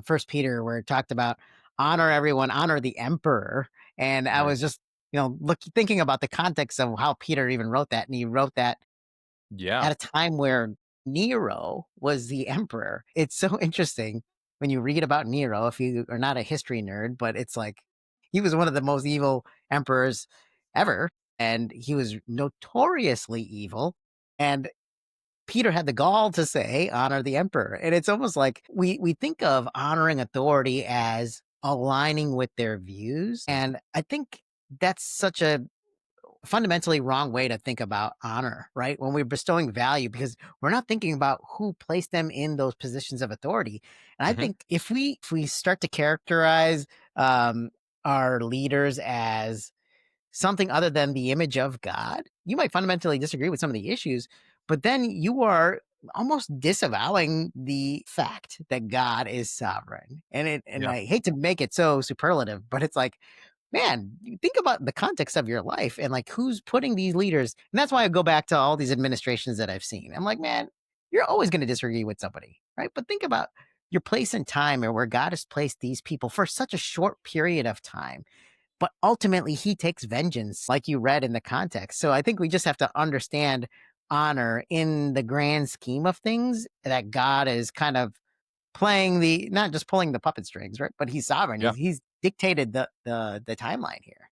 First Peter, where it talked about honor everyone, honor the emperor. And I Right. was just, thinking about the context of how Peter even wrote that. And he wrote that Yeah. at a time where Nero was the emperor. It's so interesting when you read about Nero, if you are not a history nerd, but it's like he was one of the most evil emperors ever. And he was notoriously evil. And Peter had the gall to say, honor the emperor. And it's almost like we think of honoring authority as aligning with their views. And I think that's such a fundamentally wrong way to think about honor, right? When we're bestowing value, because we're not thinking about who placed them in those positions of authority. And I Mhm. think if we start to characterize um, our leaders as something other than the image of God, you might fundamentally disagree with some of the issues, but then you are almost disavowing the fact that God is sovereign. And Yeah. I hate to make it so superlative, but it's like, man, you think about the context of your life and like who's putting these leaders. And that's why I go back to all these administrations that I've seen. I'm like, man, you're always going to disagree with somebody, right? But think about your place and time and where God has placed these people for such a short period of time, but ultimately he takes vengeance, like you read in the context. So I think we just have to understand honor in the grand scheme of things, that God is kind of playing the, not just pulling the puppet strings, right? But he's sovereign. Yeah. He's dictated the timeline here.